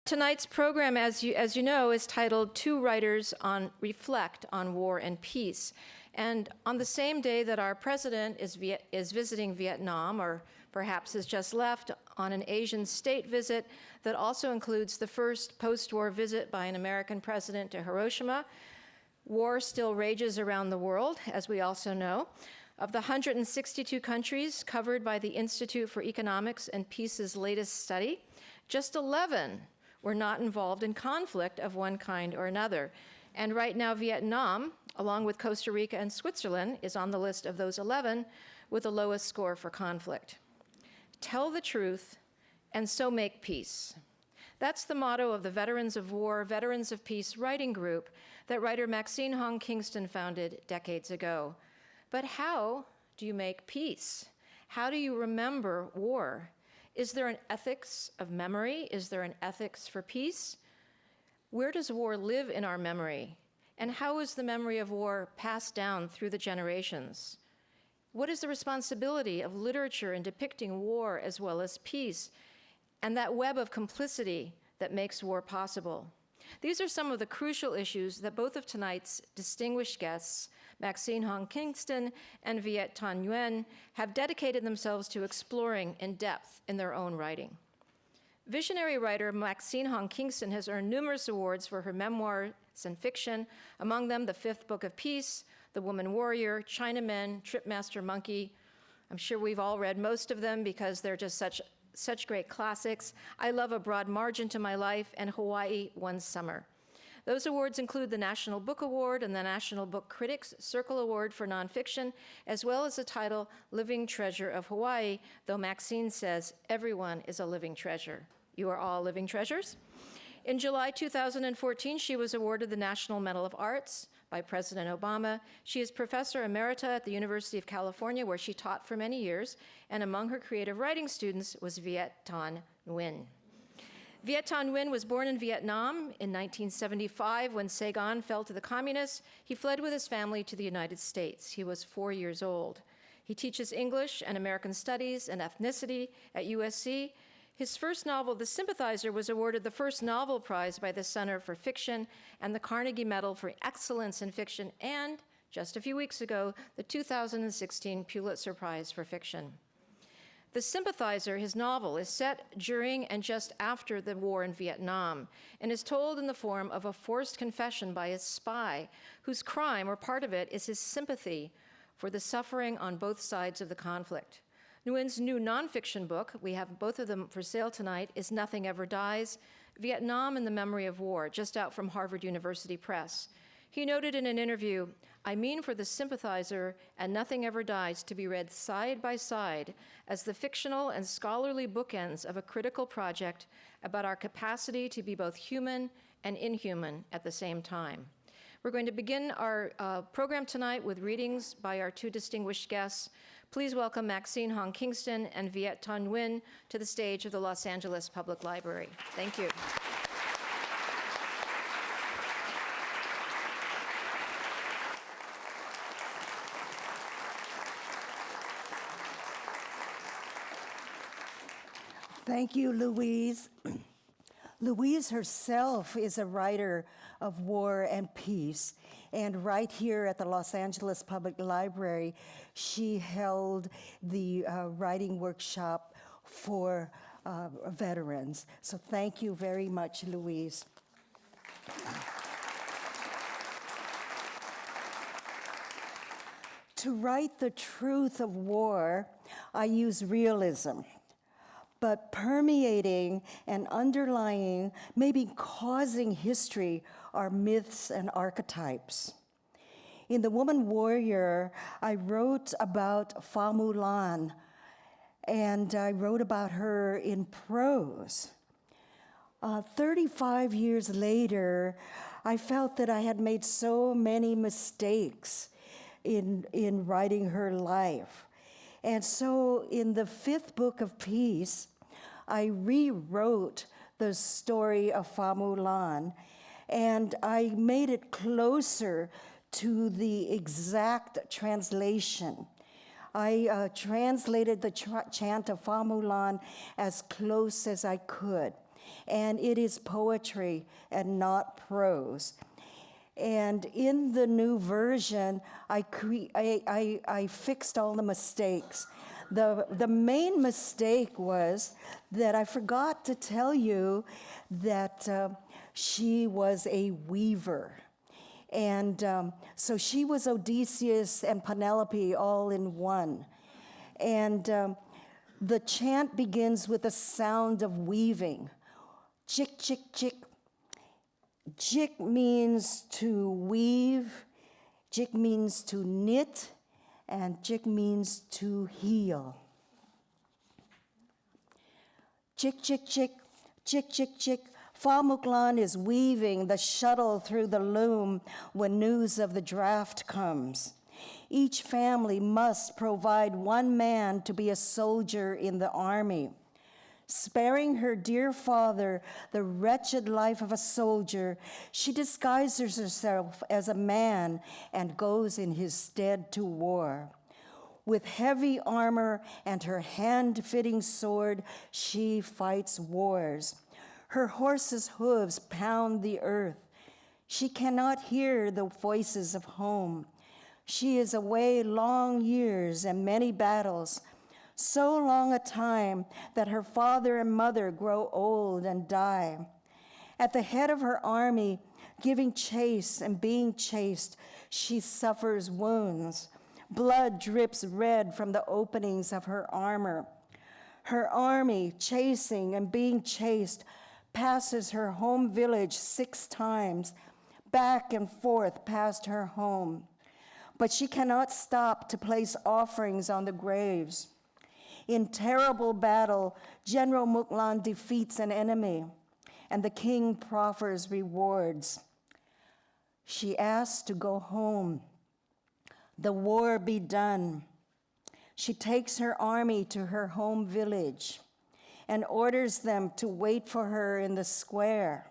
Tonight's program, as you know, is titled Two Writers Reflect on War and Peace. And on the same day that our president is visiting Vietnam, or perhaps has just left on an Asian state visit that also includes the first post-war visit by an American president to Hiroshima, war still rages around the world, as we also know. Of the 162 countries covered by the Institute for Economics and Peace's latest study, just 11 were not involved in conflict of one kind or another. And right now, Vietnam, along with Costa Rica and Switzerland, is on the list of those 11 with the lowest score for conflict. Tell the truth, and so make peace. That's the motto of the Veterans of War, Veterans of Peace writing group that writer Maxine Hong Kingston founded decades ago. But how do you make peace? How do you remember war? Is there an ethics of memory? Is there an ethics for peace? Where does war live in our memory? And how is the memory of war passed down through the generations? What is the responsibility of literature in depicting war as well as peace, and that web of complicity that makes war possible? These are some of the crucial issues that both of tonight's distinguished guests, Maxine Hong Kingston and Viet Thanh Nguyen, have dedicated themselves to exploring in depth in their own writing. Visionary writer Maxine Hong Kingston has earned numerous awards for her memoirs and fiction, among them The Fifth Book of Peace, The Woman Warrior, Chinamen, Tripmaster Monkey. I'm sure we've all read most of them because they're just such great classics. I Love a Broad Margin to My Life, and Hawaii One Summer. Those awards include the National Book Award and the National Book Critics Circle Award for Nonfiction, as well as the title Living Treasure of Hawaii, though Maxine says everyone is a living treasure. You are all living treasures. In July 2014, she was awarded the National Medal of Arts by President Obama. She is Professor Emerita at the University of California, where she taught for many years, and among her creative writing students was Viet Thanh Nguyen. Viet Thanh Nguyen was born in Vietnam in 1975 when Saigon fell to the communists. He fled with his family to the United States. He was 4 years old. He teaches English and American Studies and Ethnicity at USC. His first novel, The Sympathizer, was awarded the first novel prize by the Center for Fiction and the Carnegie Medal for Excellence in Fiction, and just a few weeks ago, the 2016 Pulitzer Prize for Fiction. The Sympathizer, his novel, is set during and just after the war in Vietnam and is told in the form of a forced confession by a spy whose crime, or part of it, is his sympathy for the suffering on both sides of the conflict. Nguyen's new nonfiction book, we have both of them for sale tonight, is Nothing Ever Dies, Vietnam in the Memory of War, just out from Harvard University Press. He noted in an interview, "I mean for The Sympathizer and Nothing Ever Dies to be read side by side as the fictional and scholarly bookends of a critical project about our capacity to be both human and inhuman at the same time." We're going to begin our program tonight with readings by our two distinguished guests. Please welcome Maxine Hong Kingston and Viet Thanh Nguyen to the stage of the Los Angeles Public Library. Thank you. Thank you, Louise. Louise herself is a writer of war and peace, and right here at the Los Angeles Public Library, she held the writing workshop for veterans. So thank you very much, Louise. To write the truth of war, I use realism. But permeating and underlying, maybe causing history, are myths and archetypes. In The Woman Warrior, I wrote about Fa Mulan, and I wrote about her in prose. 35 years later, I felt that I had made so many mistakes in writing her life. And so in the Fifth Book of Peace, I rewrote the story of Fa Mulan, and I made it closer to the exact translation. I translated the chant of Fa Mulan as close as I could. and it is poetry and not prose. And in the new version, I fixed all the mistakes. The main mistake was that I forgot to tell you that she was a weaver. And so she was Odysseus and Penelope all in one. And the chant begins with a sound of weaving. Chick, chick, chick. Jik means to weave, jik means to knit, and jik means to heal. Jik, jik, jik, jik, jik, jik. Fa Muklan is weaving the shuttle through the loom when news of the draft comes. Each family must provide one man to be a soldier in the army. Sparing her dear father the wretched life of a soldier, she disguises herself as a man and goes in his stead to war. With heavy armor and her hand-fitting sword, she fights wars. Her horse's hooves pound the earth. She cannot hear the voices of home. She is away long years and many battles, so long a time that her father and mother grow old and die. At the head of her army, giving chase and being chased, she suffers wounds. Blood drips red from the openings of her armor. Her army, chasing and being chased, passes her home village 6 times, back and forth past her home. But she cannot stop to place offerings on the graves. In terrible battle, General Muklan defeats an enemy, and the king proffers rewards. She asks to go home, the war be done. She takes her army to her home village and orders them to wait for her in the square.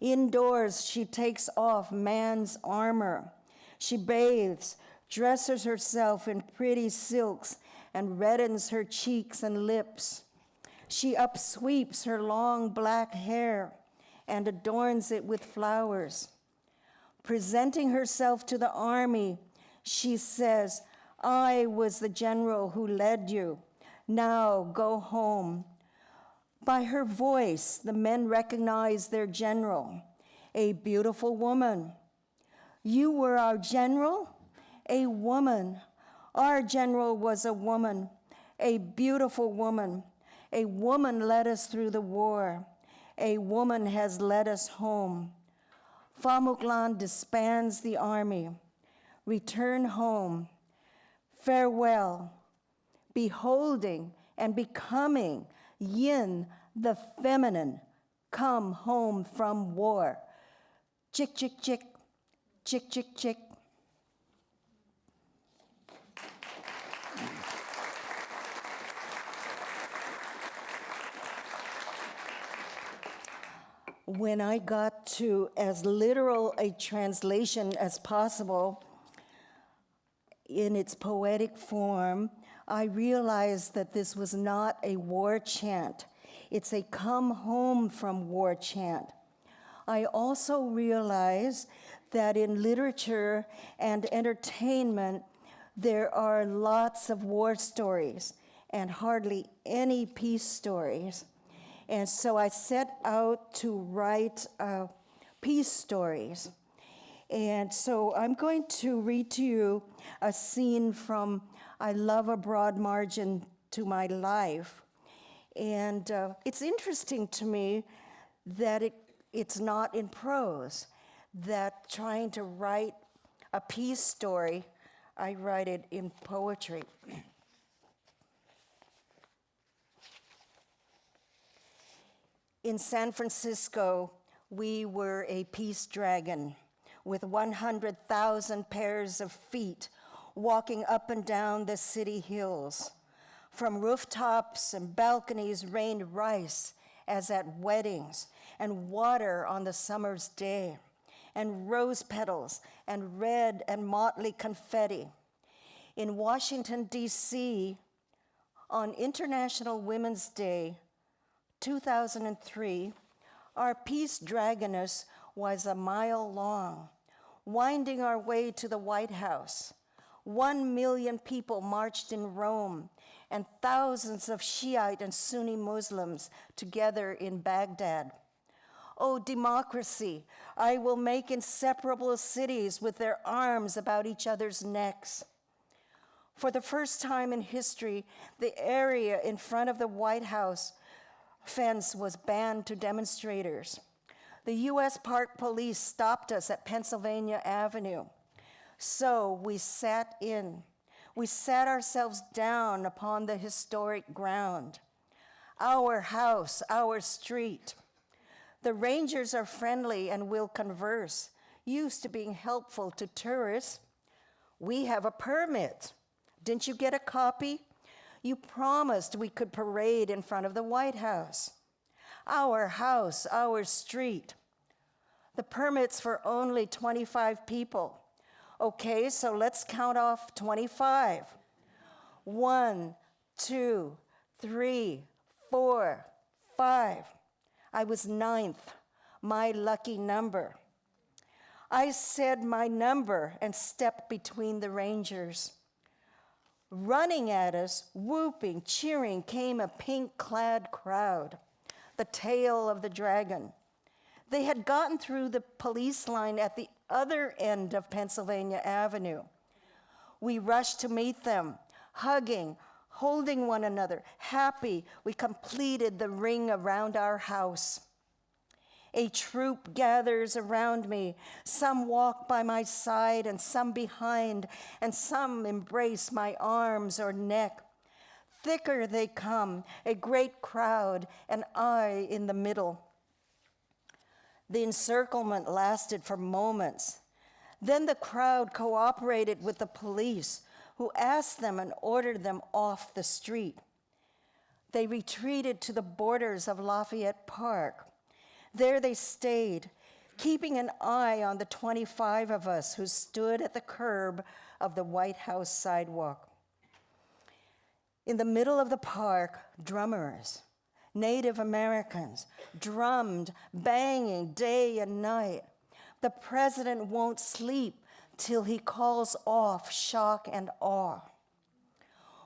Indoors, she takes off man's armor. She bathes, dresses herself in pretty silks, and reddens her cheeks and lips. She upsweeps her long black hair and adorns it with flowers. Presenting herself to the army, she says, I was the general who led you. Now go home. By her voice, the men recognize their general, a beautiful woman. You were our general? A woman. Our general was a woman, a beautiful woman. A woman led us through the war. A woman has led us home. Fa Muklan disbands the army. Return home. Farewell. Beholding and becoming yin, the feminine, come home from war. Chick, chick, chick, chick, chick, chick. When I got to as literal a translation as possible in its poetic form, I realized that this was not a war chant. It's a come home from war chant. I also realized that in literature and entertainment, there are lots of war stories and hardly any peace stories. And so I set out to write peace stories. And so I'm going to read to you a scene from I Love a Broad Margin to My Life. And it's interesting to me that it's not in prose, that trying to write a peace story, I write it in poetry. In San Francisco, we were a peace dragon with 100,000 pairs of feet walking up and down the city hills. From rooftops and balconies rained rice as at weddings, and water on the summer's day, and rose petals and red and motley confetti. In Washington, D.C., on International Women's Day, 2003, our peace dragoness was a mile long, winding our way to the White House. 1 million people marched in Rome, and thousands of Shiite and Sunni Muslims together in Baghdad. O democracy, I will make inseparable cities with their arms about each other's necks. For the first time in history, the area in front of the White House fence was banned to demonstrators. The U.S. Park Police stopped us at Pennsylvania Avenue. So we sat in. We sat ourselves down upon the historic ground. Our house, our street. The rangers are friendly and will converse, used to being helpful to tourists. We have a permit. Didn't you get a copy? You promised we could parade in front of the White House. Our house, our street. The permit's for only 25 people. Okay, so let's count off 25. 1, 2, 3, 4, 5. I was 9th, my lucky number. I said my number and stepped between the rangers. Running at us, whooping, cheering, came a pink-clad crowd, the tail of the dragon. They had gotten through the police line at the other end of Pennsylvania Avenue. We rushed to meet them, hugging, holding one another, happy we completed the ring around our house. A troop gathers around me. Some walk by my side and some behind, and some embrace my arms or neck. Thicker they come, a great crowd, and I in the middle. The encirclement lasted for moments. Then the crowd cooperated with the police, who asked them and ordered them off the street. They retreated to the borders of Lafayette Park. There they stayed, keeping an eye on the 25 of us who stood at the curb of the White House sidewalk. In the middle of the park, drummers, Native Americans, drummed, banging day and night. The president won't sleep till he calls off shock and awe.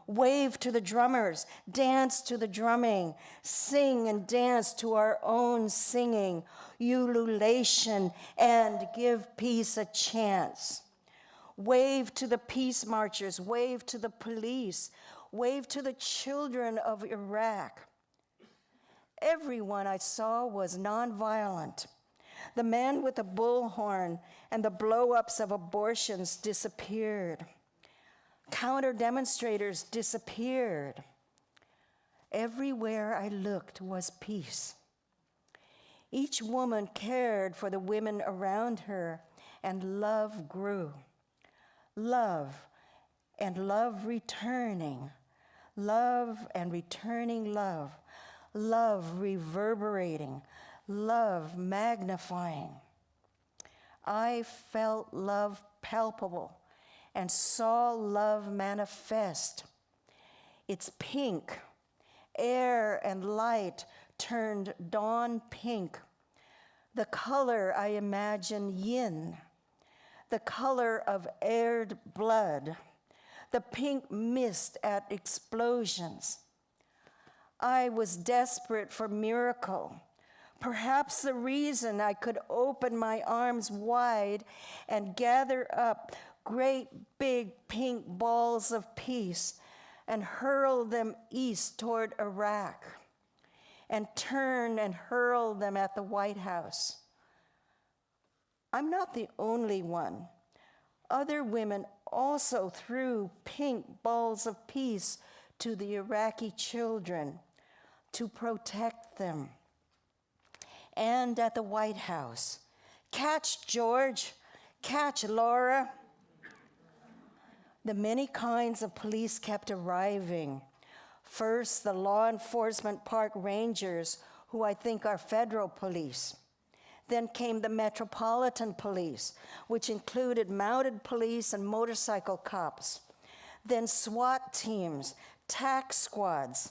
Wave to the drummers, dance to the drumming, sing and dance to our own singing, ululation, and give peace a chance. Wave to the peace marchers, wave to the police, wave to the children of Iraq. Everyone I saw was nonviolent. The man with the bullhorn and the blow-ups of abortions disappeared. Counter-demonstrators disappeared. Everywhere I looked was peace. Each woman cared for the women around her, and love grew. Love and love returning. Love and returning love. Love reverberating. Love magnifying. I felt love palpable and saw love manifest. It's pink. Air and light turned dawn pink. The color I imagine yin. The color of aired blood. The pink mist at explosions. I was desperate for miracle. Perhaps the reason I could open my arms wide and gather up great big pink balls of peace and hurl them east toward Iraq and turn and hurl them at the White House. I'm not the only one. Other women also threw pink balls of peace to the Iraqi children to protect them. And at the White House, catch George, catch Laura. The many kinds of police kept arriving. First, the law enforcement park rangers, who I think are federal police. Then came the Metropolitan Police, which included mounted police and motorcycle cops. Then SWAT teams, tax squads.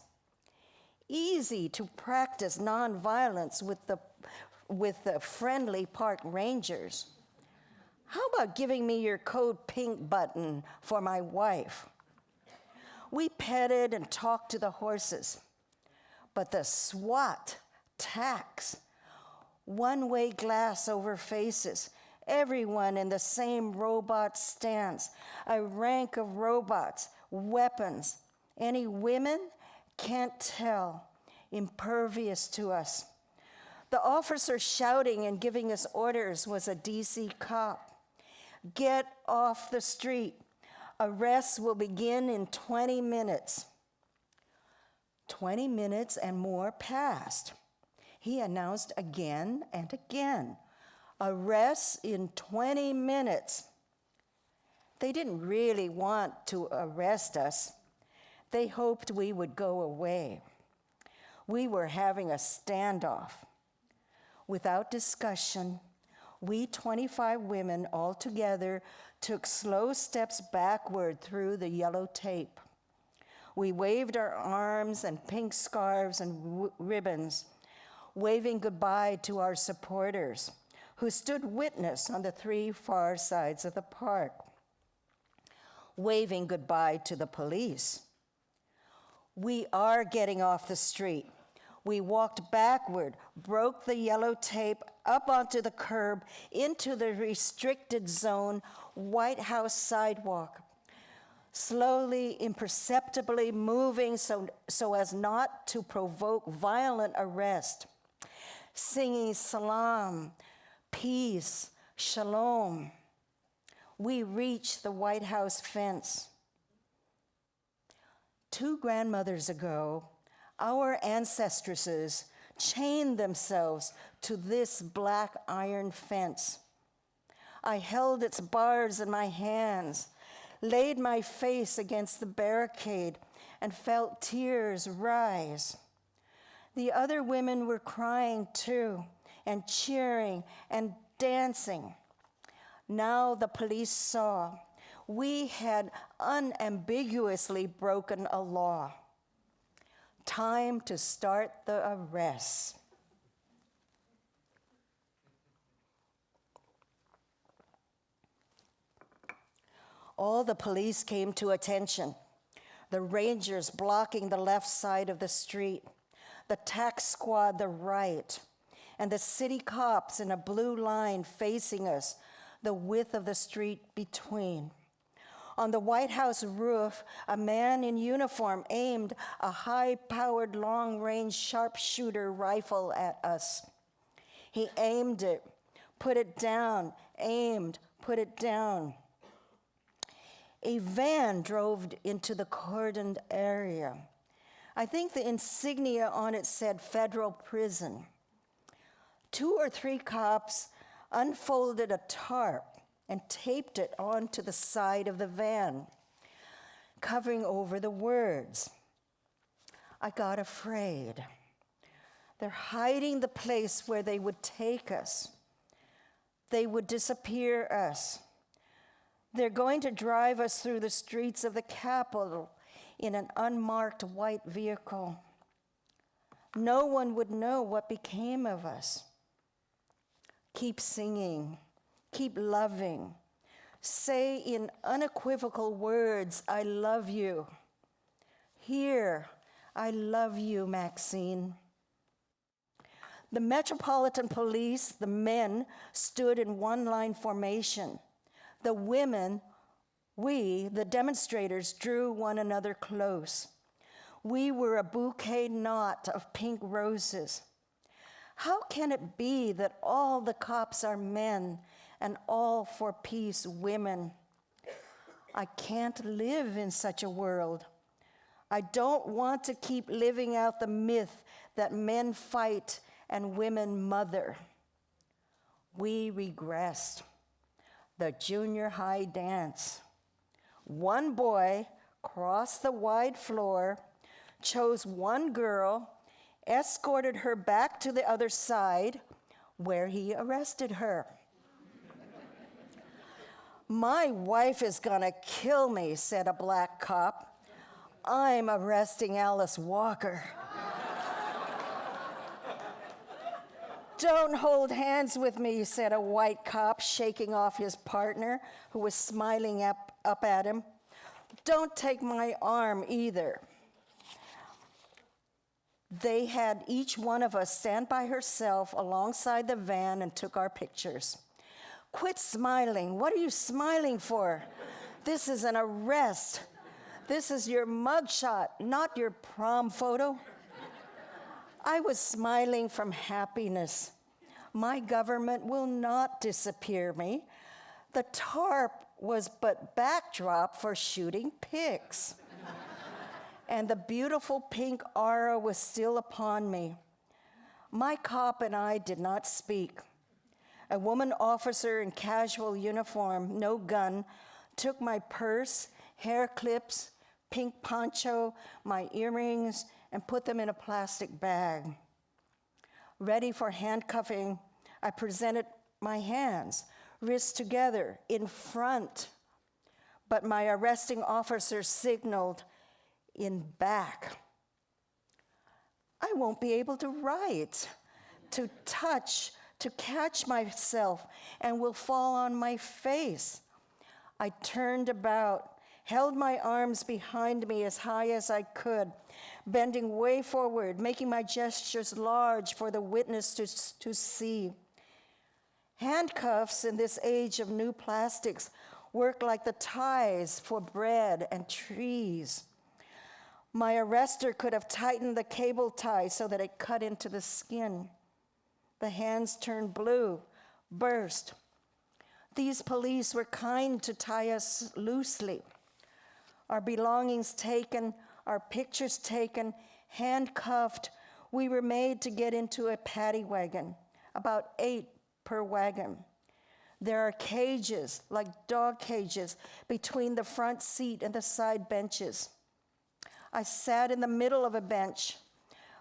easy to practice nonviolence with the friendly park rangers. How about giving me your code pink button for my wife? We petted and talked to the horses, but the SWAT tax, one-way glass over faces, everyone in the same robot stance, a rank of robots, weapons. Any women? Can't tell, impervious to us. The officer shouting and giving us orders was a DC cop. Get off the street. Arrests will begin in 20 minutes. 20 minutes and more passed. He announced again and again, arrests in 20 minutes. They didn't really want to arrest us. They hoped we would go away. We were having a standoff. Without discussion, we 25 women all together took slow steps backward through the yellow tape. We waved our arms and pink scarves and ribbons, waving goodbye to our supporters, who stood witness on the three far sides of the park, waving goodbye to the police. We are getting off the street. We walked backward, broke the yellow tape up onto the curb, into the restricted zone, White House sidewalk, slowly, imperceptibly moving so as not to provoke violent arrest, singing salam, peace, shalom. We reached the White House fence. 2 grandmothers ago, our ancestresses chained themselves to this black iron fence. I held its bars in my hands, laid my face against the barricade, and felt tears rise. The other women were crying too, and cheering and dancing. Now the police saw we had unambiguously broken a law. Time to start the arrests. All the police came to attention. The rangers blocking the left side of the street, the tax squad the right, and the city cops in a blue line facing us, the width of the street between. On the White House roof, a man in uniform aimed a high-powered, long-range sharpshooter rifle at us. He aimed it, put it down, aimed, put it down. A van drove into the cordoned area. I think the insignia on it said federal prison. 2 or 3 cops unfolded a tarp and taped it onto the side of the van, covering over the words. I got afraid. They're hiding the place where they would take us. They would disappear us. They're going to drive us through the streets of the Capitol in an unmarked white vehicle. No one would know what became of us. Keep singing. Keep loving. Say in unequivocal words, I love you. Here, I love you, Maxine. The Metropolitan Police, the men, stood in one-line formation. The women, we, the demonstrators, drew one another close. We were a bouquet knot of pink roses. How can it be that all the cops are men and all for peace women? I can't live in such a world. I don't want to keep living out the myth that men fight and women mother. We regressed. The junior high dance. One boy crossed the wide floor, chose one girl, escorted her back to the other side, where he arrested her. My wife is gonna kill me, said a black cop. I'm arresting Alice Walker. "Don't hold hands with me," said a white cop, shaking off his partner, who was smiling up at him. "Don't take my arm either." They had each one of us stand by herself alongside the van and took our pictures. "Quit smiling. What are you smiling for? This is an arrest. This is your mugshot, not your prom photo." I was smiling from happiness. My government will not disappear me. The tarp was but backdrop for shooting pics. And the beautiful pink aura was still upon me. My cop and I did not speak. A woman officer in casual uniform, no gun, took my purse, hair clips, pink poncho, my earrings, and put them in a plastic bag. Ready for handcuffing, I presented my hands, wrists together, in front. But my arresting officer signaled in back. I won't be able to write, to touch, to catch myself, and will fall on my face. I turned about, held my arms behind me as high as I could, bending way forward, making my gestures large for the witness to see. Handcuffs in this age of new plastics work like the ties for bread and trees. My arrestor could have tightened the cable tie so that it cut into the skin. The hands turned blue, burst. These police were kind to tie us loosely. Our belongings taken, our pictures taken, handcuffed, we were made to get into a paddy wagon, about 8 per wagon. There are cages, like dog cages, between the front seat and the side benches. I sat in the middle of a bench,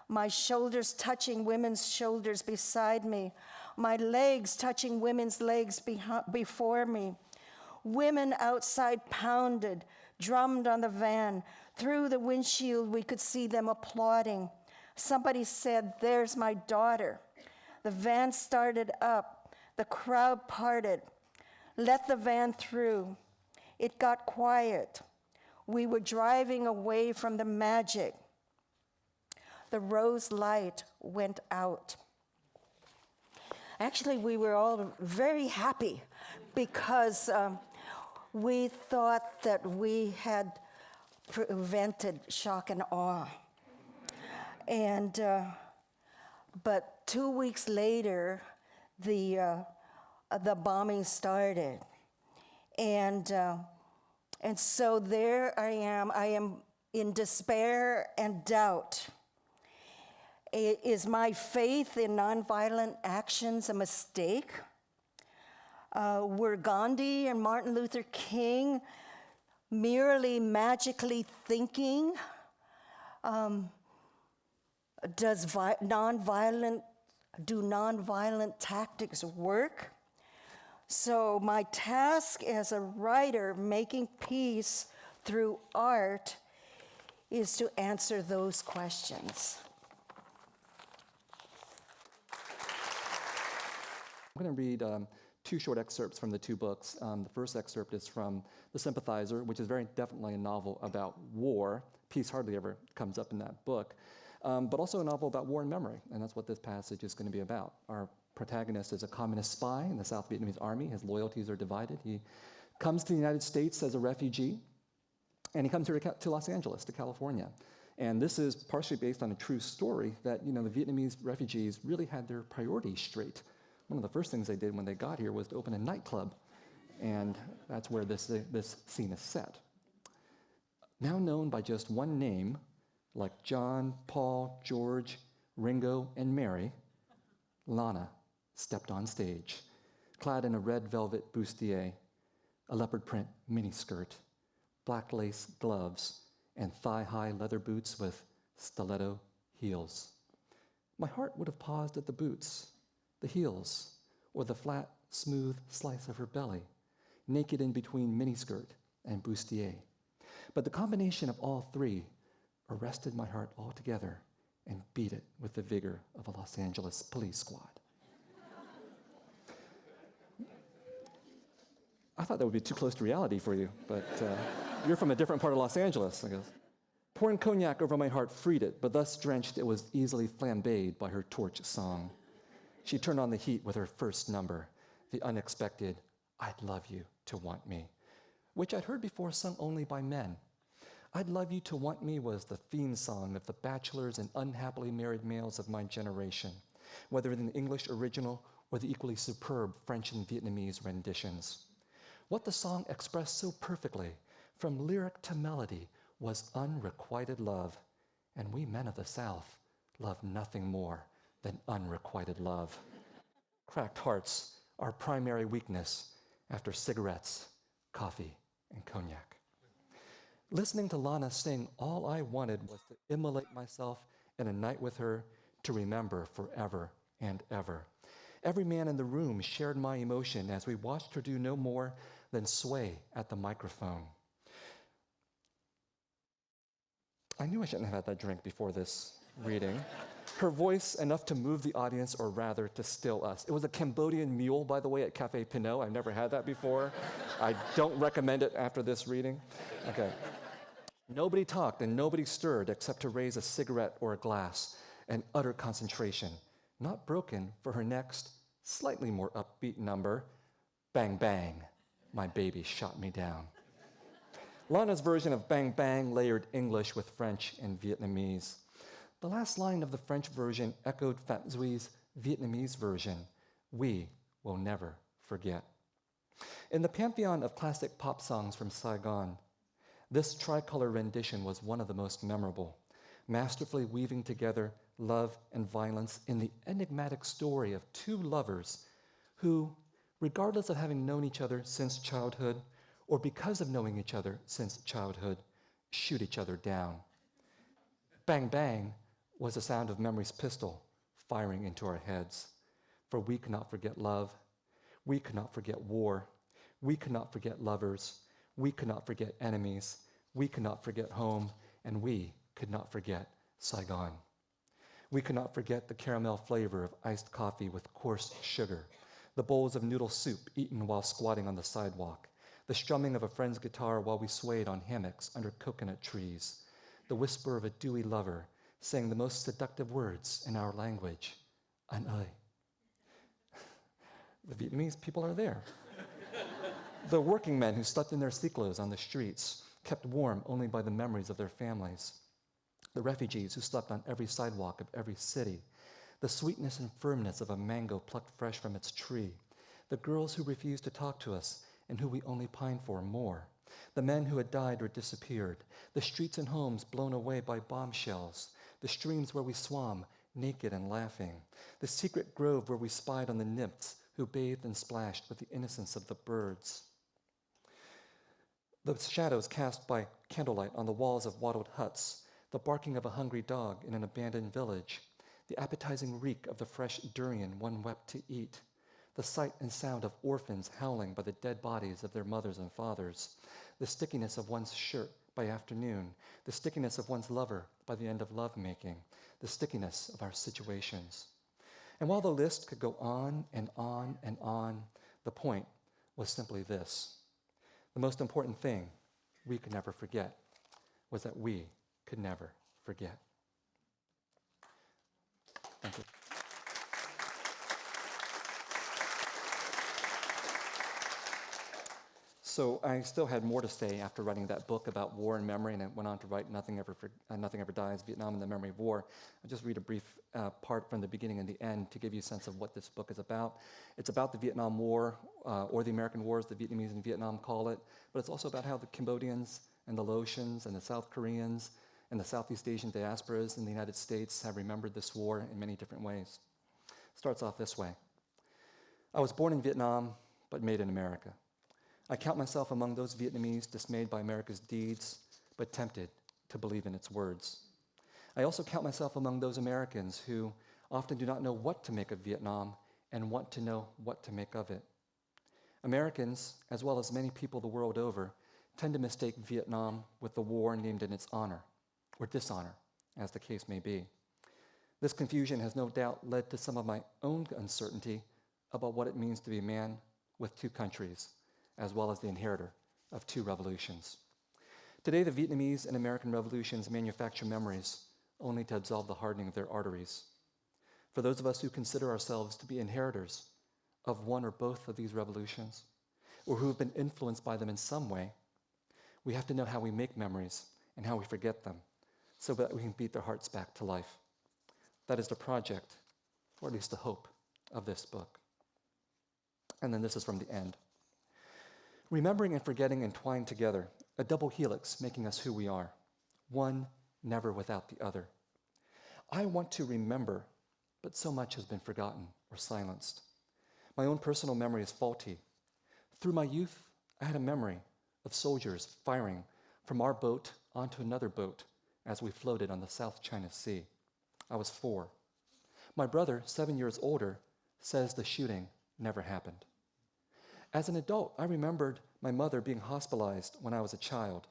my shoulders touching women's shoulders beside me, my legs touching women's legs before me. Women outside pounded, drummed on the van. Through the windshield, we could see them applauding. Somebody said, "There's my daughter." The van started up. The crowd parted. Let the van through. It got quiet. We were driving away from the magic. The rose light went out. Actually, we were all very happy because we thought that we had prevented shock and awe. And but 2 weeks later, the bombing started, and so there I am in despair and doubt. Is my faith in nonviolent actions a mistake? Were Gandhi and Martin Luther King merely magically thinking? Do nonviolent tactics work? So my task as a writer making peace through art is to answer those questions. I'm going to read 2 short excerpts from the 2 books. The first excerpt is from The Sympathizer, which is very definitely a novel about war. Peace hardly ever comes up in that book, but also a novel about war and memory, and that's what this passage is going to be about. Our protagonist is a communist spy in the South Vietnamese army. His loyalties are divided. He comes to the United States as a refugee, and he comes here to Los Angeles, to California. And this is partially based on a true story that, the Vietnamese refugees really had their priorities straight. One of the first things they did when they got here was to open a nightclub, and that's where this scene is set. Now known by just one name, like John, Paul, George, Ringo, and Mary, Lana stepped on stage, clad in a red velvet bustier, a leopard print miniskirt, black lace gloves, and thigh-high leather boots with stiletto heels. My heart would have paused at the boots, the heels, or the flat, smooth slice of her belly, naked in between miniskirt and bustier. But the combination of all 3 arrested my heart altogether and beat it with the vigor of a Los Angeles police squad. I thought that would be too close to reality for you, but you're from a different part of Los Angeles, I guess. Pouring cognac over my heart freed it, but thus drenched it was easily flambéed by her torch song. She turned on the heat with her first number, the unexpected, I'd love you to want me, which I'd heard before sung only by men. I'd love you to want me was the theme song of the bachelors and unhappily married males of my generation, whether in the English original or the equally superb French and Vietnamese renditions. What the song expressed so perfectly, from lyric to melody, was unrequited love, and we men of the South love nothing more than unrequited love. Cracked hearts, our primary weakness after cigarettes, coffee, and cognac. Listening to Lana sing, all I wanted was to immolate myself in a night with her to remember forever and ever. Every man in the room shared my emotion as we watched her do no more than sway at the microphone. I knew I shouldn't have had that drink before this reading. Her voice enough to move the audience, or rather to still us. It was a Cambodian mule, by the way, at Café Pinot. I've never had that before. I don't recommend it after this reading. Okay. Nobody talked and nobody stirred except to raise a cigarette or a glass, and utter concentration, not broken for her next, slightly more upbeat number, Bang Bang, my baby shot me down. Lana's version of Bang Bang layered English with French and Vietnamese. The last line of the French version echoed Phat Duy's Vietnamese version, we will never forget. In the pantheon of classic pop songs from Saigon, this tricolor rendition was one of the most memorable, masterfully weaving together love and violence in the enigmatic story of two lovers who, regardless of having known each other since childhood, or because of knowing each other since childhood, shoot each other down. Bang Bang was the sound of memory's pistol firing into our heads. For we could not forget love, we could not forget war, we could not forget lovers, we could not forget enemies, we could not forget home, and we could not forget Saigon. We could not forget the caramel flavor of iced coffee with coarse sugar, the bowls of noodle soup eaten while squatting on the sidewalk, the strumming of a friend's guitar while we swayed on hammocks under coconut trees, the whisper of a dewy lover saying the most seductive words in our language, an ơi. The Vietnamese people are there. The working men who slept in their ciclos on the streets, kept warm only by the memories of their families. The refugees who slept on every sidewalk of every city, the sweetness and firmness of a mango plucked fresh from its tree, the girls who refused to talk to us and who we only pined for more, the men who had died or disappeared, the streets and homes blown away by bombshells, the streams where we swam, naked and laughing, the secret grove where we spied on the nymphs who bathed and splashed with the innocence of the birds, the shadows cast by candlelight on the walls of wattled huts, the barking of a hungry dog in an abandoned village, the appetizing reek of the fresh durian one wept to eat, the sight and sound of orphans howling by the dead bodies of their mothers and fathers, the stickiness of one's shirt by afternoon, the stickiness of one's lover by the end of lovemaking, the stickiness of our situations. And while the list could go on and on and on, the point was simply this. The most important thing we could never forget was that we could never forget. Thank you. So I still had more to say after writing that book about war and memory, and I went on to write Nothing Ever Dies, Vietnam and the Memory of War. I'll just read a brief part from the beginning and the end to give you a sense of what this book is about. It's about the Vietnam War, or the American Wars, the Vietnamese in Vietnam call it, but it's also about how the Cambodians and the Laotians and the South Koreans and the Southeast Asian diasporas in the United States have remembered this war in many different ways. It starts off this way. I was born in Vietnam, but made in America. I count myself among those Vietnamese dismayed by America's deeds, but tempted to believe in its words. I also count myself among those Americans who often do not know what to make of Vietnam and want to know what to make of it. Americans, as well as many people the world over, tend to mistake Vietnam with the war named in its honor, or dishonor, as the case may be. This confusion has no doubt led to some of my own uncertainty about what it means to be a man with two countries, as well as the inheritor of two revolutions. Today, the Vietnamese and American revolutions manufacture memories only to absolve the hardening of their arteries. For those of us who consider ourselves to be inheritors of one or both of these revolutions, or who have been influenced by them in some way, we have to know how we make memories and how we forget them so that we can beat their hearts back to life. That is the project, or at least the hope, of this book. And then this is from the end. Remembering and forgetting entwined together, a double helix making us who we are, one never without the other. I want to remember, but so much has been forgotten or silenced. My own personal memory is faulty. Through my youth, I had a memory of soldiers firing from our boat onto another boat as we floated on the South China Sea. I was 4. My brother, 7 years older, says the shooting never happened. As an adult, I remembered my mother being hospitalized when I was a child.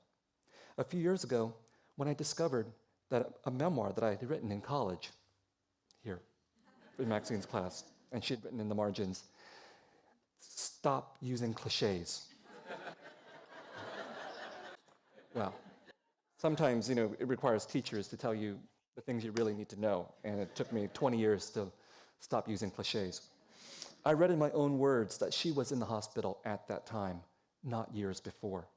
A few years ago, when I discovered that a memoir that I had written in college, here, in Maxine's class, and she'd written in the margins, stop using cliches. Well, sometimes, it requires teachers to tell you the things you really need to know, and it took me 20 years to stop using cliches. I read in my own words that she was in the hospital at that time, not years before.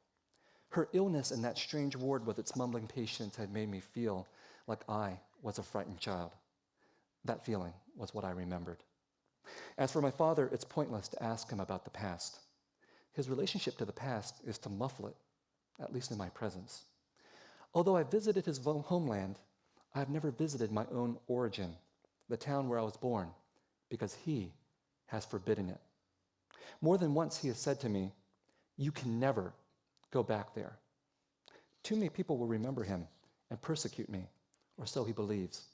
Her illness in that strange ward with its mumbling patients had made me feel like I was a frightened child. That feeling was what I remembered. As for my father, it's pointless to ask him about the past. His relationship to the past is to muffle it, at least in my presence. Although I visited his homeland, I have never visited my own origin, the town where I was born, because he has forbidden it. More than once he has said to me, "You can never go back there." Too many people will remember him and persecute me, or so he believes.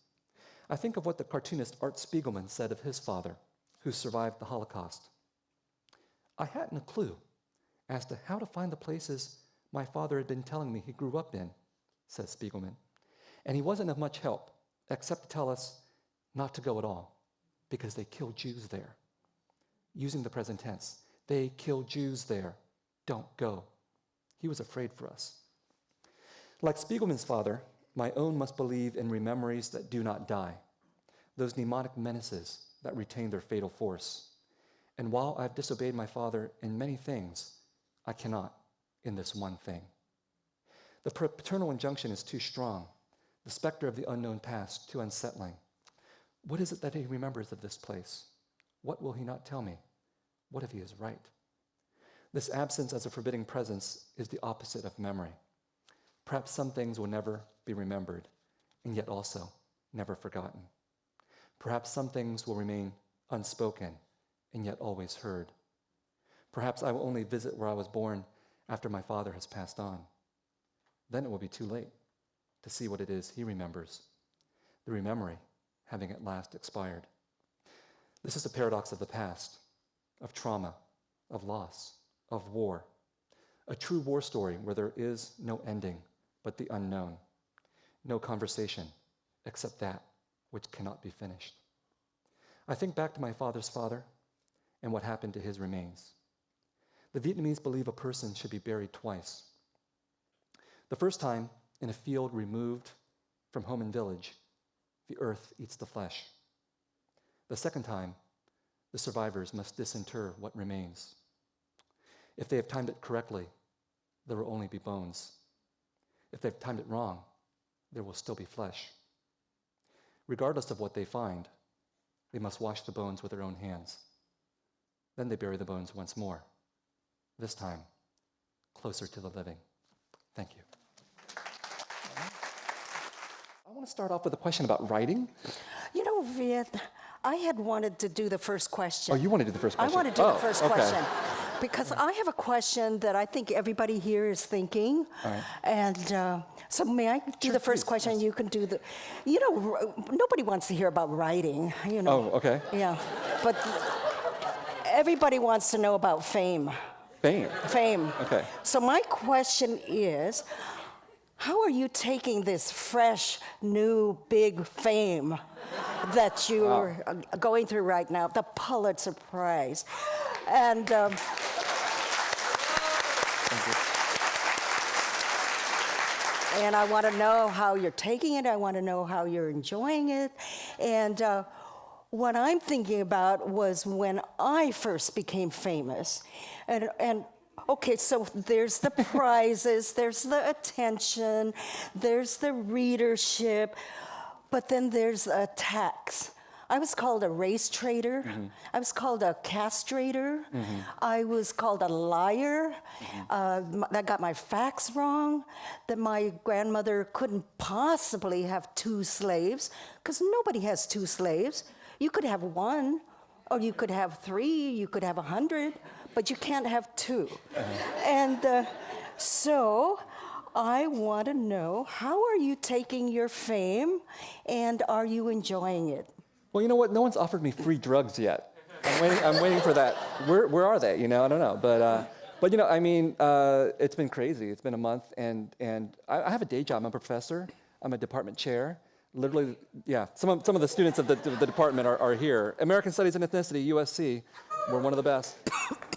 I think of what the cartoonist Art Spiegelman said of his father, who survived the Holocaust. "I hadn't a clue as to how to find the places my father had been telling me he grew up in," says Spiegelman. "And he wasn't of much help, except to tell us not to go at all, because they killed Jews there." Using the present tense, they killed Jews there. Don't go. He was afraid for us. Like Spiegelman's father, my own must believe in memories that do not die, those mnemonic menaces that retain their fatal force. And while I've disobeyed my father in many things, I cannot in this one thing. The paternal injunction is too strong, the specter of the unknown past too unsettling. What is it that he remembers of this place? What will he not tell me? What if he is right? This absence as a forbidding presence is the opposite of memory. Perhaps some things will never be remembered, and yet also never forgotten. Perhaps some things will remain unspoken, and yet always heard. Perhaps I will only visit where I was born after my father has passed on. Then it will be too late to see what it is he remembers, the rememory having at last expired. This is the paradox of the past, of trauma, of loss, of war, a true war story where there is no ending but the unknown, no conversation except that which cannot be finished. I think back to my father's father and what happened to his remains. The Vietnamese believe a person should be buried twice. The first time, in a field removed from home and village, the earth eats the flesh. The second time, the survivors must disinter what remains. If they have timed it correctly, there will only be bones. If they've timed it wrong, there will still be flesh. Regardless of what they find, they must wash the bones with their own hands. Then they bury the bones once more, this time closer to the living. Thank you. I want to start off with a question about writing. You know, Viet, I had wanted to do the first question. Oh, you want to do the first question? I want to do the first okay. question. Because I have a question that I think everybody here is thinking. All right. And so may I do Sure, the first please, question? yes. You can do the, nobody wants to hear about writing, Oh, okay. Yeah, but everybody wants to know about fame. Fame. Fame. Okay. So my question is, how are you taking this fresh, new, big fame that you're going through right now, the Pulitzer Prize? And And I want to know how you're taking it. I want to know how you're enjoying it. And what I'm thinking about was when I first became famous. And okay, so there's the prizes, there's the attention, there's the readership, but then there's attacks. I was called a race traitor. I was called a castrator. I was called a liar. That got my facts wrong, that my grandmother couldn't possibly have 2 slaves, because nobody has 2 slaves. You could have 1, or you could have 3, you could have 100, but you can't have 2. And so I want to know, how are you taking your fame, and are you enjoying it? Well, you know what? No one's offered me free drugs yet. I'm waiting for that. Where are they? You know, I don't know. But you know, I mean, it's been crazy. It's been a month, and I have a day job. I'm a professor. I'm a department chair. Literally, yeah. Some of the students of the department are here. American Studies and Ethnicity, USC. We're one of the best.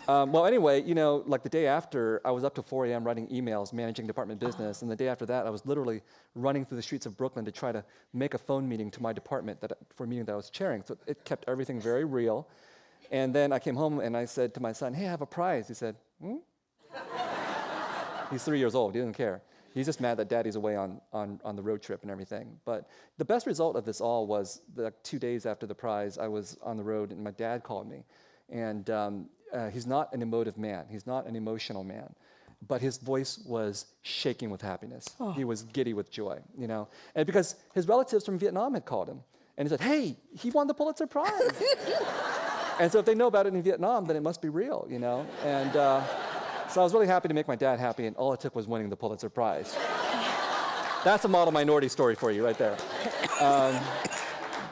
Well, anyway, you know, like the day after, I was up to 4 a.m. writing emails, managing department business, and the day after that, I was literally running through the streets of Brooklyn to try to make a phone meeting to my department for a meeting that I was chairing. So it kept everything very real. And then I came home and I said to my son, "Hey, I have a prize." He said, "Hmm?" He's 3 years old. He doesn't care. He's just mad that Daddy's away on the road trip and everything. But the best result of this all was that 2 days after the prize, I was on the road and my dad called me. And he's not an emotive man. He's not an emotional man. But his voice was shaking with happiness. Oh. He was giddy with joy, you know. And because his relatives from Vietnam had called him. And he said, "Hey, he won the Pulitzer Prize." And so if they know about it in Vietnam, then it must be real, you know. And so I was really happy to make my dad happy, and all it took was winning the Pulitzer Prize. That's a model minority story for you right there.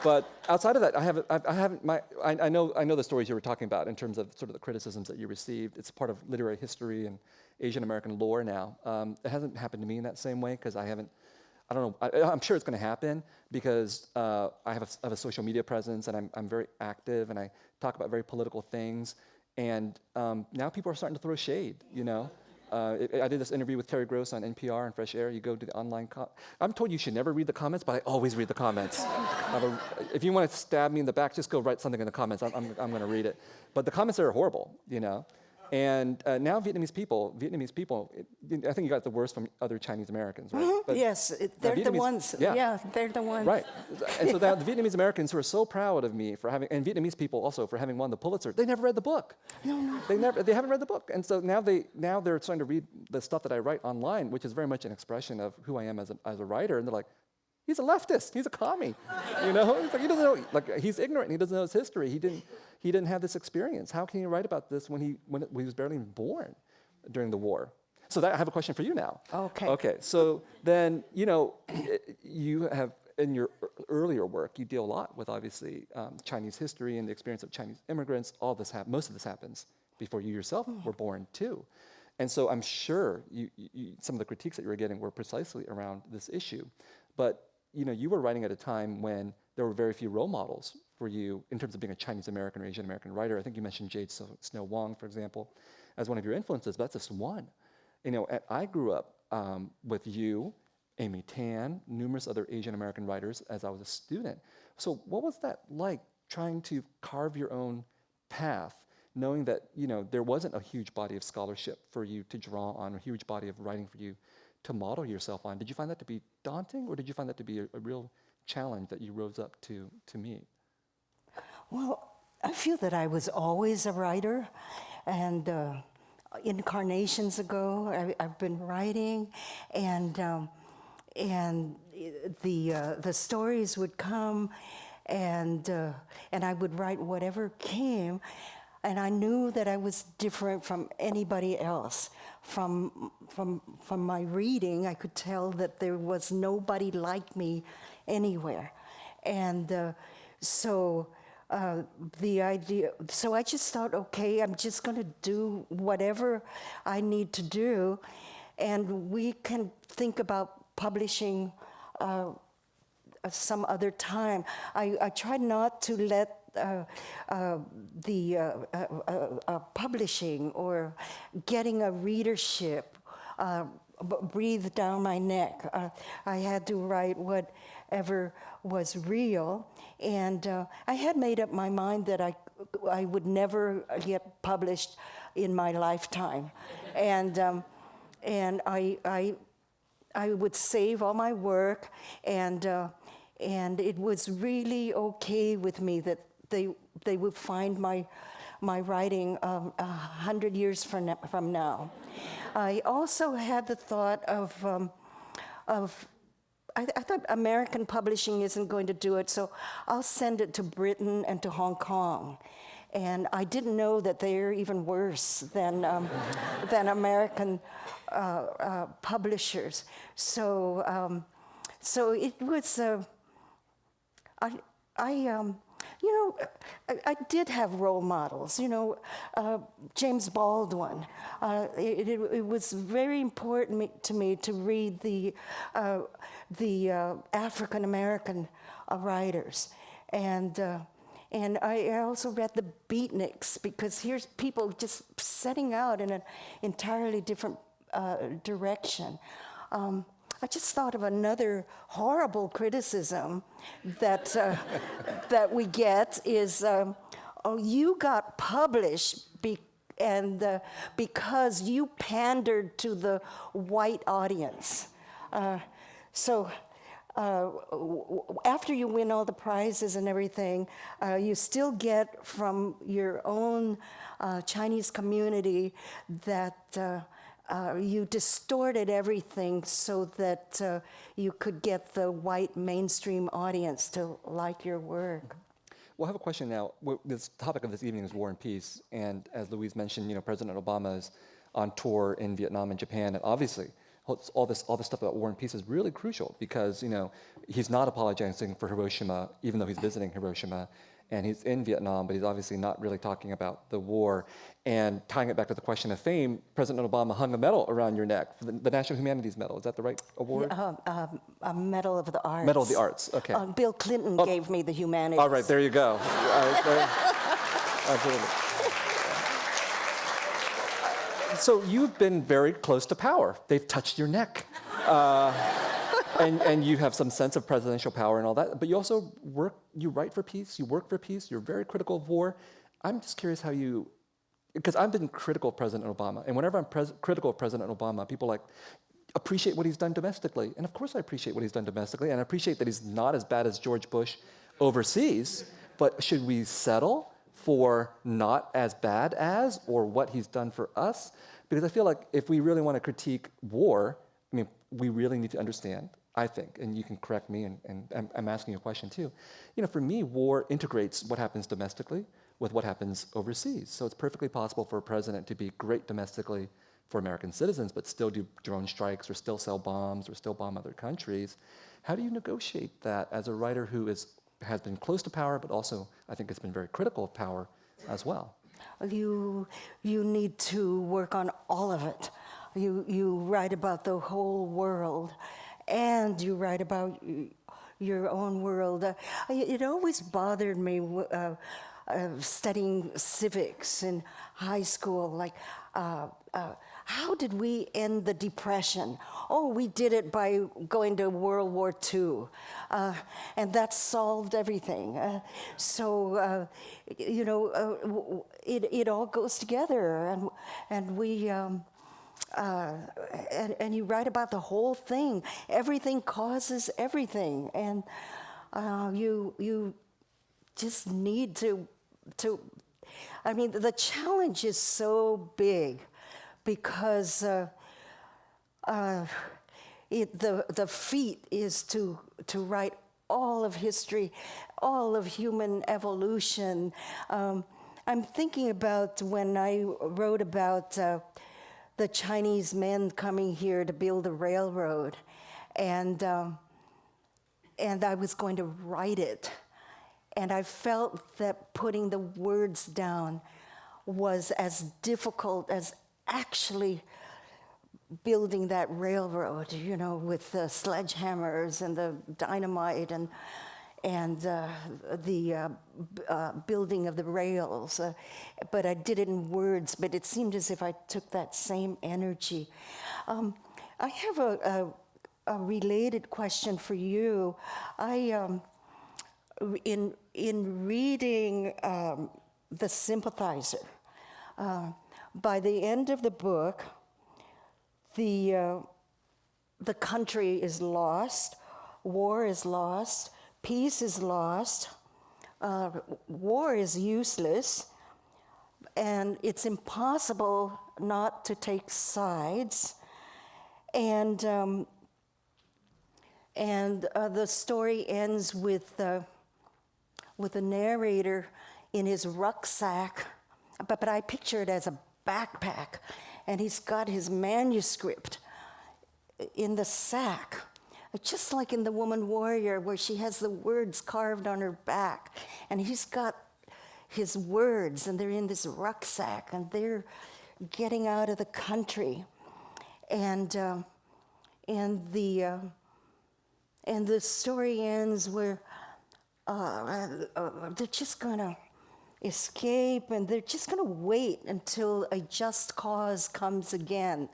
But outside of that, I know the stories you were talking about in terms of sort of the criticisms that you received. It's part of literary history and Asian American lore now. It hasn't happened to me in that same way because I don't know. I'm sure it's going to happen because I have a social media presence and I'm very active and I talk about very political things. And now people are starting to throw shade, you know. I did this interview with Terry Gross on NPR and Fresh Air. You go to the online I'm told you should never read the comments, but I always read the comments. If you want to stab me in the back, just go write something in the comments. I'm going to read it. But the comments are horrible, you know. And now Vietnamese people, I think you got the worst from other Chinese Americans, right? Mm-hmm. Yes, they're the ones. Yeah, they're the ones. Right. And so now the Vietnamese Americans who are so proud of me for having, and Vietnamese people also for having won the Pulitzer, they never read the book. No. They haven't read the book. And so now they're starting to read the stuff that I write online, which is very much an expression of who I am as a writer. And they're like, he's a leftist. He's a commie. You know, it's like he doesn't know. Like he's ignorant. And he doesn't know his history. He didn't have this experience. How can he write about this when he was barely even born during the war? So I have a question for you now. Okay. Okay. So then you know you have in your earlier work you deal a lot with obviously Chinese history and the experience of Chinese immigrants. Most of this happens before you yourself were born too. And so I'm sure some of the critiques that you were getting were precisely around this issue. But you know, you were writing at a time when there were very few role models for you in terms of being a Chinese American or Asian American writer. I think you mentioned Jade Snow Wong, for example, as one of your influences, but that's just one. You know, I grew up with you, Amy Tan, numerous other Asian American writers as I was a student. So what was that like, trying to carve your own path, knowing that, you know, there wasn't a huge body of scholarship for you to draw on, a huge body of writing for you to model yourself on? Did you find that to be daunting, or did you find that to be a real challenge that you rose up to meet? Well, I feel that I was always a writer, and incarnations ago, I've been writing, and the stories would come, and I would write whatever came, and I knew that I was different from anybody else. From my reading, I could tell that there was nobody like me anywhere, and so I just thought, okay, I'm just going to do whatever I need to do, and we can think about publishing some other time. I tried not to let publishing or getting a readership breathe down my neck. I had to write whatever was real, and I had made up my mind that I would never get published in my lifetime, and I would save all my work, and it was really okay with me that they would find my writing 100 years from now. I also had the thought of I thought American publishing isn't going to do it, so I'll send it to Britain and to Hong Kong. And I didn't know that they're even worse than American publishers. So it was. I did have role models. James Baldwin. It was very important to me to read the African American writers, and I also read the Beatniks, because here's people just setting out in an entirely different direction. I just thought of another horrible criticism that that we get is, oh, you got published because you pandered to the white audience. After you win all the prizes and everything, you still get from your own Chinese community that you distorted everything so that you could get the white mainstream audience to like your work. Well, I have a question now. This topic of this evening is war and peace, and as Louise mentioned, President Obama is on tour in Vietnam and Japan, and obviously all this stuff about war and peace is really crucial, because he's not apologizing for Hiroshima, even though he's visiting Hiroshima, and he's in Vietnam, but he's obviously not really talking about the war. And tying it back to the question of fame, President Obama hung a medal around your neck, the National Humanities Medal. Is that the right award? A Medal of the Arts. Medal of the Arts, okay. Bill Clinton gave me the humanities. All right, there you go. Absolutely. So you've been very close to power. They've touched your neck. And you have some sense of presidential power and all that, but you also you write for peace, you work for peace, you're very critical of war. I'm just curious how because I've been critical of President Obama, and whenever I'm critical of President Obama, people appreciate what he's done domestically. And of course I appreciate what he's done domestically, and I appreciate that he's not as bad as George Bush overseas, but should we settle for not as bad as, or what he's done for us? Because I feel like if we really want to critique war, we really need to understand, I think, and you can correct me, and I'm asking you a question too. For me, war integrates what happens domestically with what happens overseas. So it's perfectly possible for a president to be great domestically for American citizens, but still do drone strikes, or still sell bombs, or still bomb other countries. How do you negotiate that as a writer who has been close to power, but also, I think, has been very critical of power as well? You need to work on all of it. You write about the whole world, and you write about your own world. It always bothered me studying civics in high school, like how did we end the Depression? Oh, we did it by going to World War II, and that solved everything. It all goes together, and we. And you write about the whole thing. Everything causes everything, and you just need to. The challenge is so big, because the feat is to write all of history, all of human evolution. I'm thinking about when I wrote about the Chinese men coming here to build a railroad, and I was going to write it, and I felt that putting the words down was as difficult as actually building that railroad, with the sledgehammers and the dynamite and the building of the rails. But I did it in words, but it seemed as if I took that same energy. I have a related question for you. In reading The Sympathizer, by the end of the book, the country is lost, war is lost, peace is lost, war is useless, and it's impossible not to take sides. And the story ends with the narrator in his rucksack, but I picture it as a backpack, and he's got his manuscript in the sack, just like in The Woman Warrior, where she has the words carved on her back, and he's got his words, and they're in this rucksack, and they're getting out of the country, and the story ends where they're just gonna escape, and they're just gonna wait until a just cause comes again.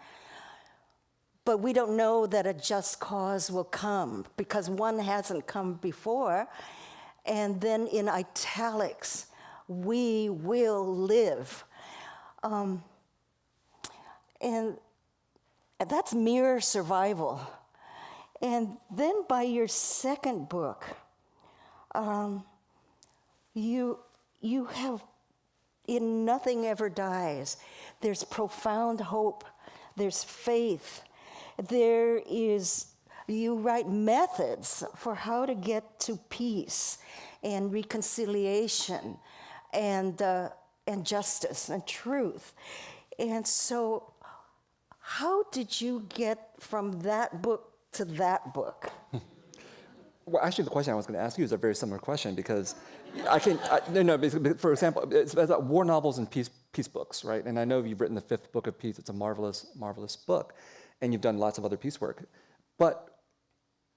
But we don't know that a just cause will come, because one hasn't come before. And then in italics, we will live. And that's mere survival. And then by your second book, you have, in Nothing Ever Dies, there's profound hope, there's faith, you write methods for how to get to peace and reconciliation and justice and truth. And so how did you get from that book to that book? Well, actually, the question I was going to ask you is a very similar question, because for example, it's about war novels and peace books, right? And I know you've written the 5th book of peace. It's a marvelous, marvelous book, and you've done lots of other peace work. But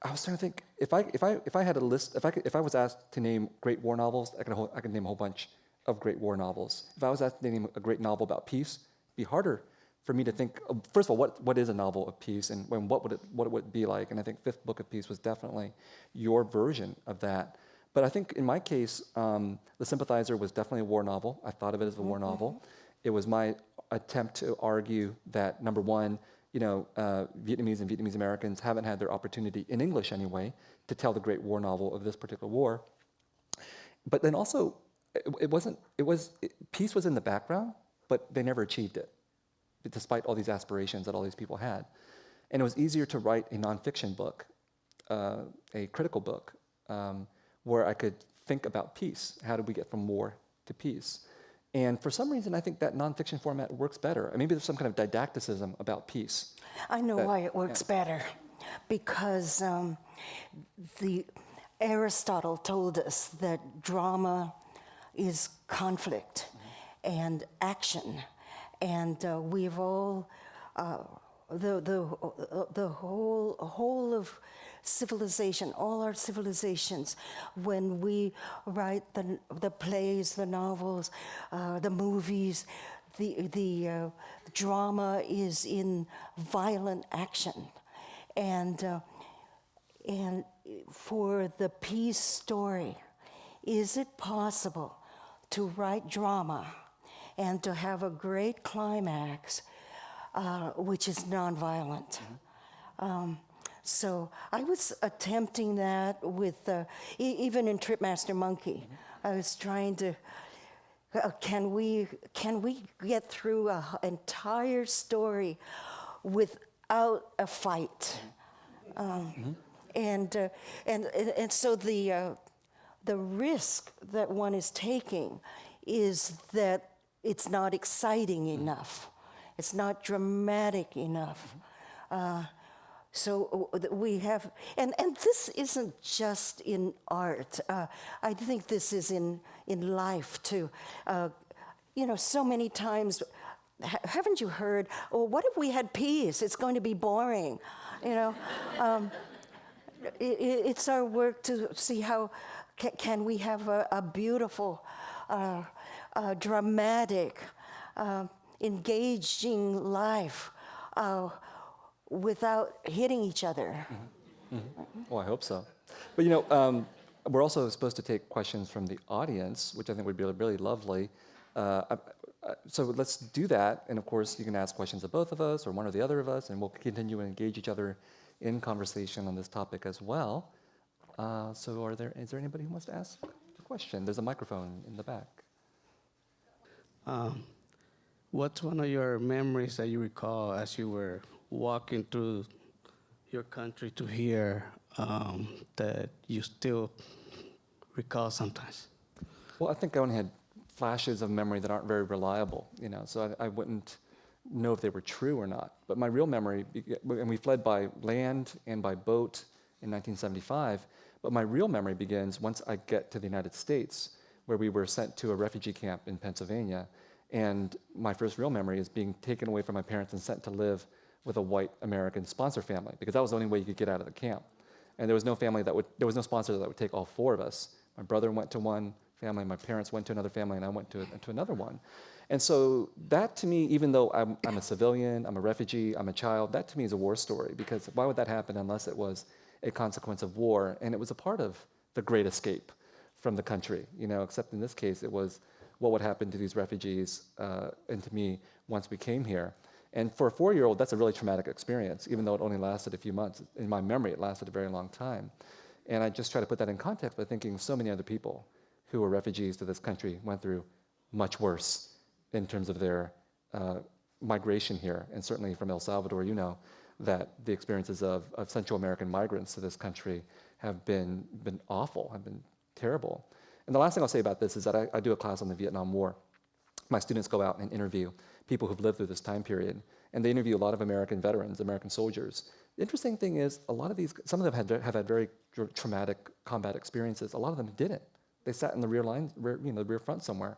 I was trying to think, if I had a list, if I was asked to name great war novels, I could name a whole bunch of great war novels. If I was asked to name a great novel about peace, it'd be harder for me to think, first of all, what is a novel of peace, and what would it be like? And I think 5th Book of Peace was definitely your version of that. But I think in my case, The Sympathizer was definitely a war novel. I thought of it as a war novel. It was my attempt to argue that, number one, Vietnamese and Vietnamese Americans haven't had their opportunity, in English anyway, to tell the great war novel of this particular war. But then also, peace was in the background, but they never achieved it, despite all these aspirations that all these people had. And it was easier to write a nonfiction book, a critical book, where I could think about peace. How did we get from war to peace? And for some reason, I think that nonfiction format works better. Maybe there's some kind of didacticism about peace. I know why it works better. Because Aristotle told us that drama is conflict and action. And we've all, the whole of civilization, all our civilizations, when we write the plays, the novels, the movies, the drama is in violent action. And for the peace story, is it possible to write drama and to have a great climax, which is nonviolent? So I was attempting that with, even in Tripmaster Monkey, I was trying to, can we get through an entire story without a fight? And so the risk that one is taking is that it's not exciting enough. It's not dramatic enough. So we have, and this isn't just in art. I think this is in life too. So many times, haven't you heard, oh, what if we had peace? It's going to be boring. It's our work to see how can we have a beautiful, dramatic, engaging life without hitting each other. Well, I hope so. But we're also supposed to take questions from the audience, which I think would be really lovely. So let's do that. And of course, you can ask questions of both of us or one or the other of us, and we'll continue to engage each other in conversation on this topic as well. So is there anybody who wants to ask a question? There's a microphone in the back. What's one of your memories that you recall as you were walking through your country to here that you still recall sometimes? Well, I think I only had flashes of memory that aren't very reliable, so I wouldn't know if they were true or not. But my real memory, and we fled by land and by boat in 1975, but my real memory begins once I get to the United States, where we were sent to a refugee camp in Pennsylvania. And my first real memory is being taken away from my parents and sent to live with a white American sponsor family, because that was the only way you could get out of the camp. And there was no sponsor that would take all four of us. My brother went to one family, my parents went to another family, and I went to another one. And so that to me, even though I'm a civilian, I'm a refugee, I'm a child, that to me is a war story, because why would that happen unless it was a consequence of war? And it was a part of the Great Escape from the country, except in this case, it was what would happen to these refugees and to me once we came here. And for a 4-year-old, that's a really traumatic experience, even though it only lasted a few months. In my memory, it lasted a very long time. And I just try to put that in context by thinking so many other people who were refugees to this country went through much worse in terms of their migration here. And certainly from El Salvador, that the experiences of Central American migrants to this country have been awful, have been terrible. And the last thing I'll say about this is that I do a class on the Vietnam War. My students go out and interview people who've lived through this time period, and they interview a lot of American veterans, American soldiers. The interesting thing is, some of them have had very traumatic combat experiences. A lot of them didn't. They sat in the rear line, the rear front somewhere.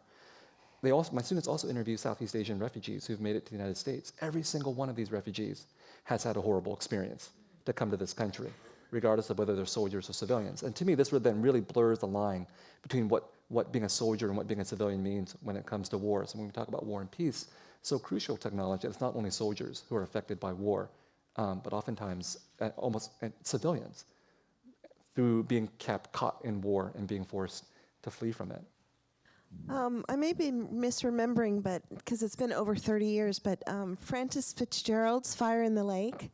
My students also interview Southeast Asian refugees who've made it to the United States. Every single one of these refugees has had a horrible experience to come to this country, regardless of whether they're soldiers or civilians. And to me, this then really blurs the line between what being a soldier and what being a civilian means when it comes to war. So when we talk about war and peace, so crucial technology, it's not only soldiers who are affected by war, but oftentimes almost civilians through being caught in war and being forced to flee from it. I may be misremembering, but because it's been over 30 years, but Francis Fitzgerald's Fire in the Lake,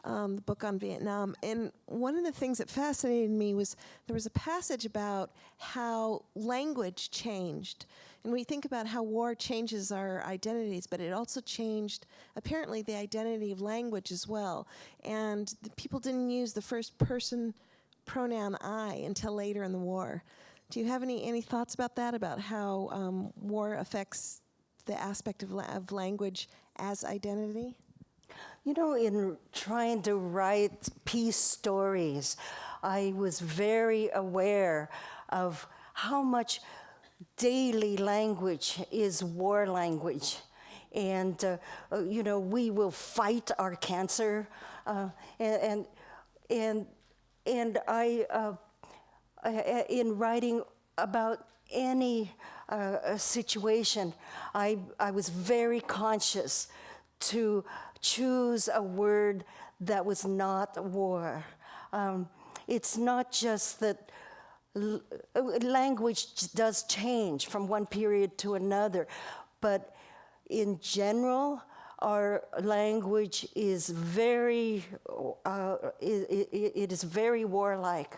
the book on Vietnam, and one of the things that fascinated me was there was a passage about how language changed. And we think about how war changes our identities, but it also changed, apparently, the identity of language as well. And the people didn't use the first person pronoun I until later in the war. Do you have any thoughts about that, about how war affects the aspect of language as identity? In trying to write peace stories, I was very aware of how much daily language is war language. And, we will fight our cancer. And I, in writing about any situation, I was very conscious to choose a word that was not war. It's not just that language does change from one period to another, but in general, our language is very, it is very warlike,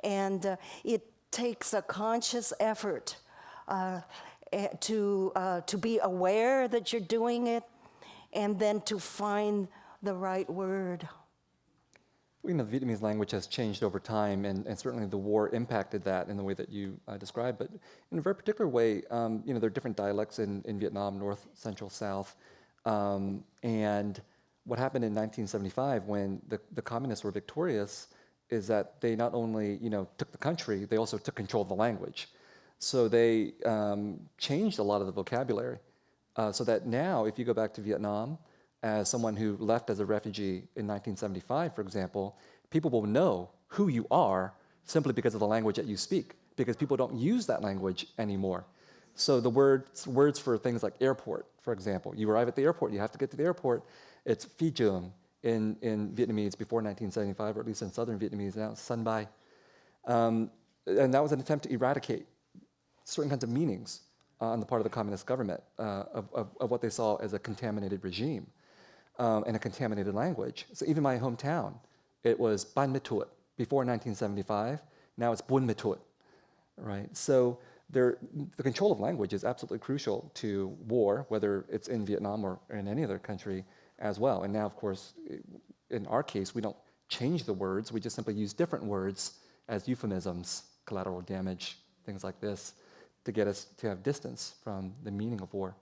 and it takes a conscious effort to be aware that you're doing it, and then to find the right word. The Vietnamese language has changed over time, and certainly the war impacted that in the way that you described. But in a very particular way, there are different dialects in Vietnam, North, Central, South. And what happened in 1975 when the communists were victorious is that they not only took the country, they also took control of the language. So they changed a lot of the vocabulary. So that now, if you go back to Vietnam, as someone who left as a refugee in 1975, for example, people will know who you are simply because of the language that you speak, because people don't use that language anymore. So the words for things like airport, for example, you arrive at the airport, you have to get to the airport, it's phi trường, in Vietnamese before 1975, or at least in southern Vietnamese, now it's Sun Bai. And that was an attempt to eradicate certain kinds of meanings on the part of the communist government of what they saw as a contaminated regime and a contaminated language. So even my hometown, it was Ban Me Tuot before 1975, now it's Bun Me Tuot, right? So the control of language is absolutely crucial to war, whether it's in Vietnam or in any other country as well. And now, of course, in our case, we don't change the words, we just simply use different words as euphemisms, collateral damage, things like this, to get us to have distance from the meaning of war.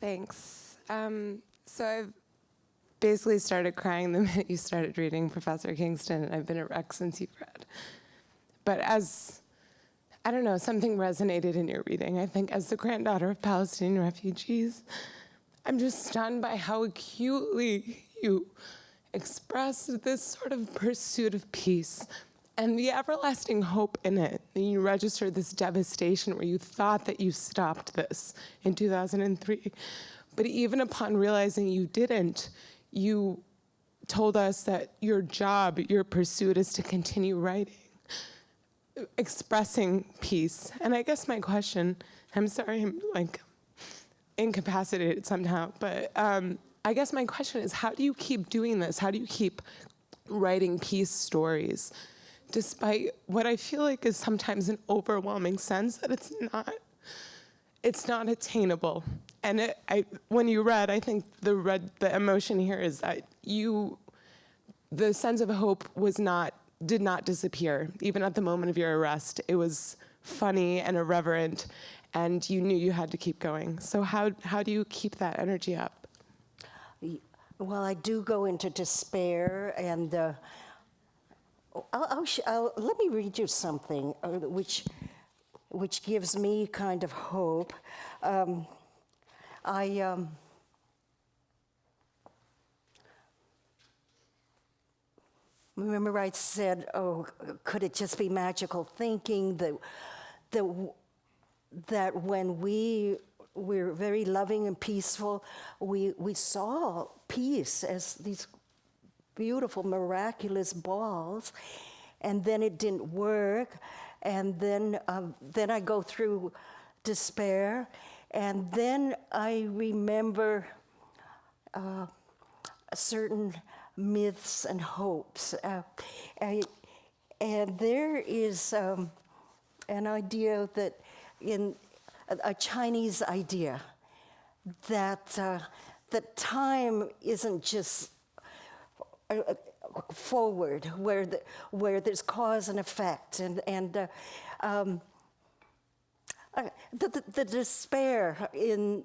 Thanks. So I've basically started crying the minute you started reading Professor Kingston, and I've been a wreck since you've read. But I don't know, something resonated in your reading. I think as the granddaughter of Palestinian refugees, I'm just stunned by how acutely you expressed this sort of pursuit of peace and the everlasting hope in it. And you registered this devastation where you thought that you stopped this in 2003. But even upon realizing you didn't, you told us that your job, your pursuit is to continue writing, expressing peace. And I guess my question, I'm sorry, I'm like incapacitated somehow, but I guess my question is, how do you keep doing this? How do you keep writing peace stories, despite what I feel like is sometimes an overwhelming sense that it's not attainable? And when you read, I think the emotion here is that the sense of hope did not disappear, even at the moment of your arrest. It was funny and irreverent, and you knew you had to keep going. So how do you keep that energy up? Well, I do go into despair, and let me read you something which gives me kind of hope. Remember I said, oh, could it just be magical thinking that when we're very loving and peaceful, we saw peace as these beautiful, miraculous balls, and then it didn't work, and then I go through despair, and then I remember certain myths and hopes. And there is an idea that a Chinese idea that time isn't just forward, where there's cause and effect, and the despair in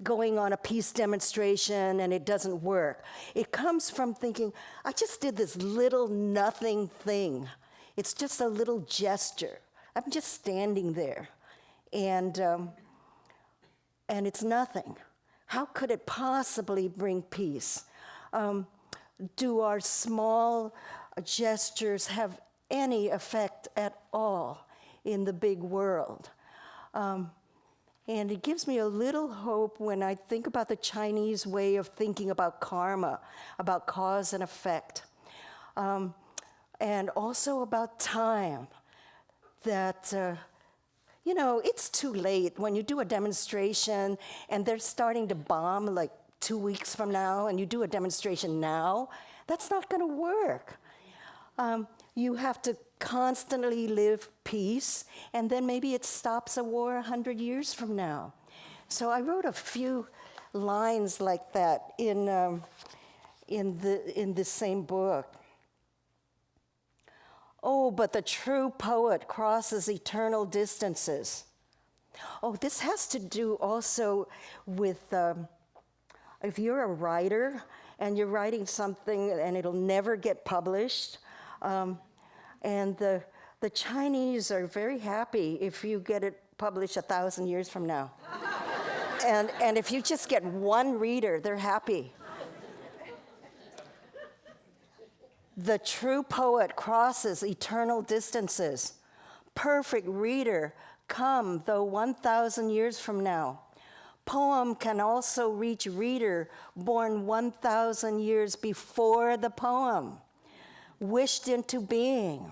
going on a peace demonstration and it doesn't work. It comes from thinking, I just did this little nothing thing. It's just a little gesture. I'm just standing there, and it's nothing. How could it possibly bring peace? Do our small gestures have any effect at all in the big world? And it gives me a little hope when I think about the Chinese way of thinking about karma, about cause and effect, and also about time, that, it's too late. When you do a demonstration and they're starting to bomb like 2 weeks from now, and you do a demonstration now, that's not going to work. You have to constantly live peace, and then maybe it stops a war 100 years from now. So I wrote a few lines like that in this same book. Oh, but the true poet crosses eternal distances. Oh, this has to do also with if you're a writer and you're writing something and it'll never get published, and the Chinese are very happy if you get it published 1,000 years from now. and if you just get one reader, they're happy. The true poet crosses eternal distances. Perfect reader, come though 1,000 years from now. Poem can also reach reader born 1,000 years before the poem, wished into being.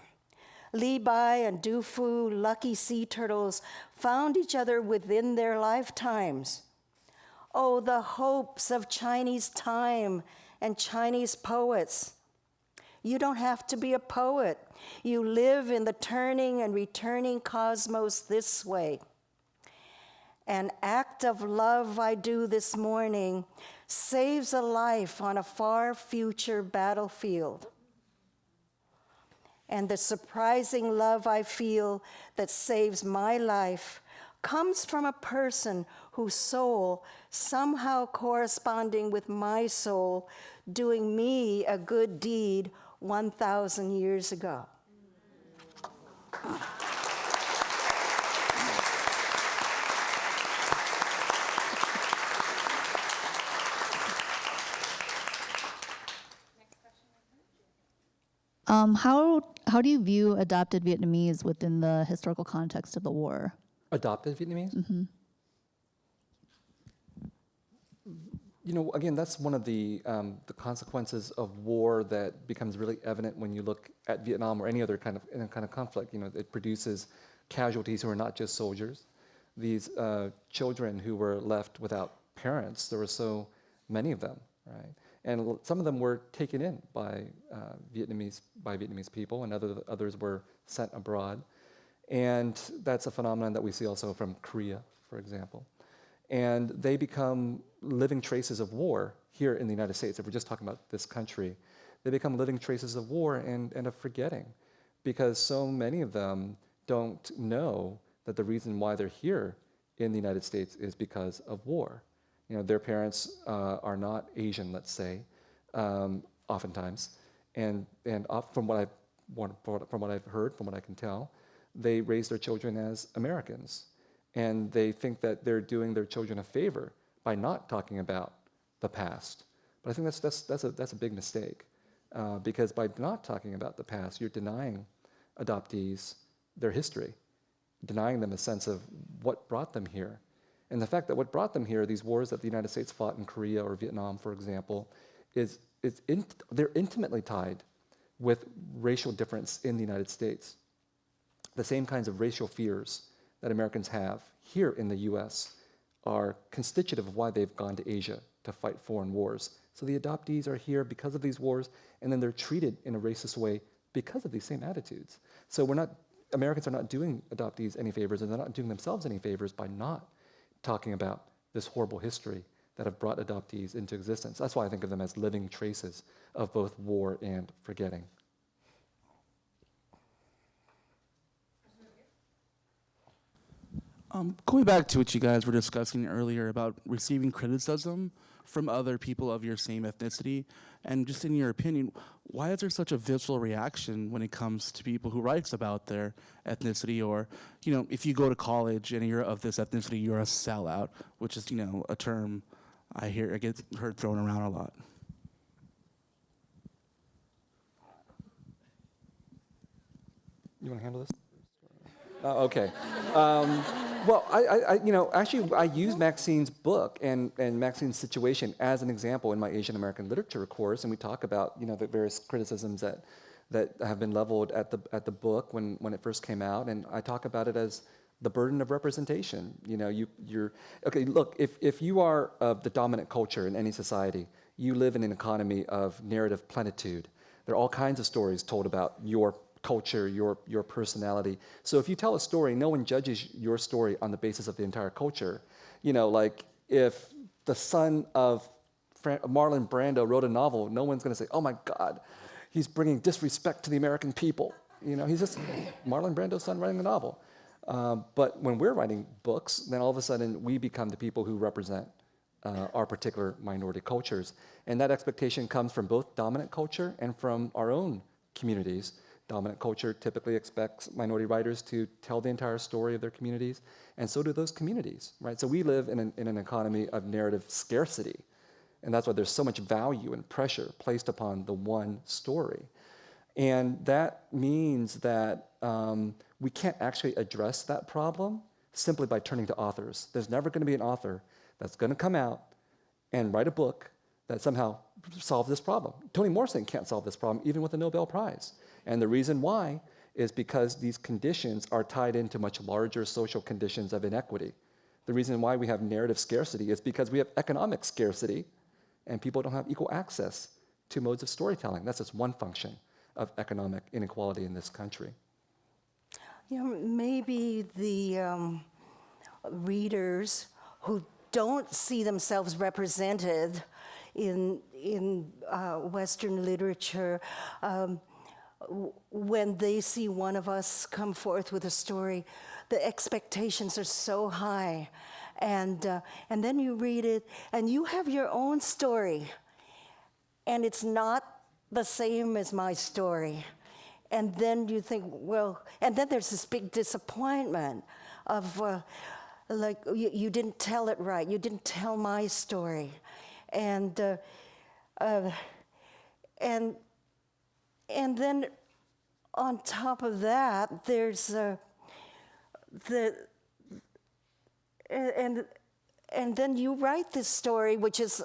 Li Bai and Du Fu, lucky sea turtles, found each other within their lifetimes. Oh, the hopes of Chinese time and Chinese poets. You don't have to be a poet. You live in the turning and returning cosmos this way. An act of love I do this morning saves a life on a far future battlefield. And the surprising love I feel that saves my life comes from a person whose soul, somehow corresponding with my soul, doing me a good deed 1,000 years ago. How do you view adopted Vietnamese within the historical context of the war? Adopted Vietnamese? Mm-hmm. You know, again, that's one of the consequences of war that becomes really evident when you look at Vietnam or any other kind of conflict. You know, it produces casualties who are not just soldiers. These children who were left without parents, there were so many of them, right? And some of them were taken in by Vietnamese people, and others were sent abroad. And that's a phenomenon that we see also from Korea, for example. And they become living traces of war here in the United States. If we're just talking about this country, they become living traces of war and of forgetting, because so many of them don't know that the reason why they're here in the United States is because of war. You know, their parents are not Asian, let's say, oftentimes, and from what I've heard, from what I can tell, they raise their children as Americans. And they think that they're doing their children a favor by not talking about the past. But I think that's a big mistake, because by not talking about the past, you're denying adoptees their history, denying them a sense of what brought them here. And the fact that what brought them here, these wars that the United States fought in Korea or Vietnam, for example, they're intimately tied with racial difference in the United States. The same kinds of racial fears that Americans have here in the US are constitutive of why they've gone to Asia to fight foreign wars. So the adoptees are here because of these wars, and then they're treated in a racist way because of these same attitudes. So Americans are not doing adoptees any favors, and they're not doing themselves any favors by not talking about this horrible history that have brought adoptees into existence. That's why I think of them as living traces of both war and forgetting. Going back to what you guys were discussing earlier about receiving criticism from other people of your same ethnicity, and just in your opinion, why is there such a visceral reaction when it comes to people who write about their ethnicity? Or, you know, if you go to college and you're of this ethnicity, you're a sellout, which is, you know, a term I get heard thrown around a lot. You want to handle this? Okay. Well, I use Maxine's book and Maxine's situation as an example in my Asian American literature course, and we talk about, you know, the various criticisms that have been leveled at the book when it first came out, and I talk about it as the burden of representation. You know, you're okay. Look, if you are of the dominant culture in any society, you live in an economy of narrative plenitude. There are all kinds of stories told about your culture, your personality. So if you tell a story, no one judges your story on the basis of the entire culture. You know, like if the son of Marlon Brando wrote a novel, no one's going to say, "Oh my God, he's bringing disrespect to the American people." You know, he's just Marlon Brando's son writing a novel. But when we're writing books, then all of a sudden we become the people who represent our particular minority cultures. And that expectation comes from both dominant culture and from our own communities. Dominant culture typically expects minority writers to tell the entire story of their communities, and so do those communities, right? So we live in an economy of narrative scarcity, and that's why there's so much value and pressure placed upon the one story. And that means that we can't actually address that problem simply by turning to authors. There's never going to be an author that's going to come out and write a book that somehow solves this problem. Toni Morrison can't solve this problem, even with a Nobel Prize. And the reason why is because these conditions are tied into much larger social conditions of inequity. The reason why we have narrative scarcity is because we have economic scarcity, and people don't have equal access to modes of storytelling. That's just one function of economic inequality in this country. Maybe the readers who don't see themselves represented in Western literature, when they see one of us come forth with a story, the expectations are so high, and then you read it, and you have your own story, and it's not the same as my story. And then you think, well, and then there's this big disappointment of, like, you didn't tell it right. You didn't tell my story. And then on top of that, there's and then you write this story, which is,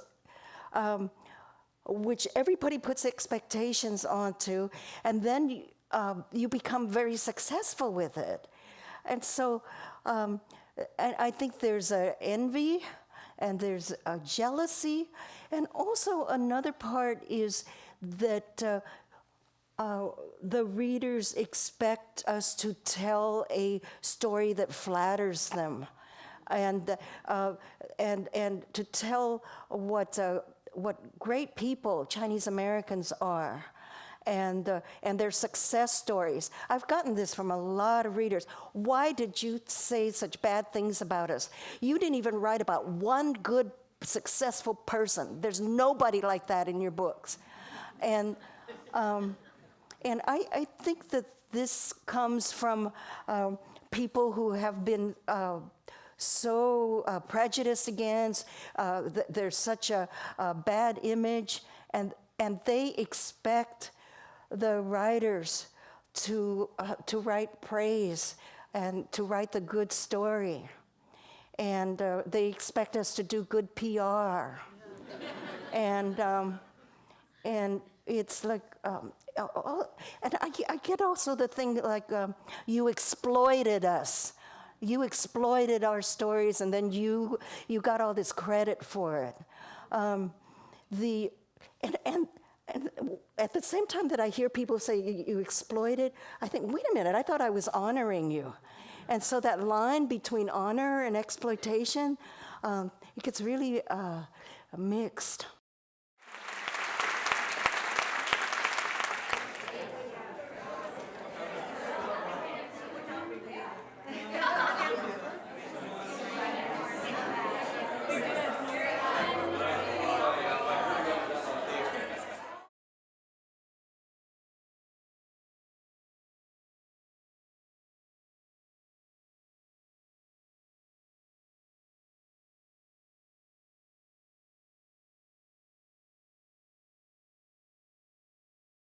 which everybody puts expectations onto, and then you become very successful with it. And so and I think there's envy, and there's jealousy, and also another part is that the readers expect us to tell a story that flatters them, and to tell what great people Chinese Americans are, and their success stories. I've gotten this from a lot of readers. Why did you say such bad things about us? You didn't even write about one good, successful person. There's nobody like that in your books. And I think that this comes from people who have been so prejudiced against. There's such a bad image, and they expect the writers to write praise and to write the good story, and they expect us to do good PR, and it's like. And I get also the thing like you exploited us. You exploited our stories, and then you got all this credit for it. And at the same time that I hear people say you exploited, I think, wait a minute, I thought I was honoring you. And so that line between honor and exploitation, it gets really mixed.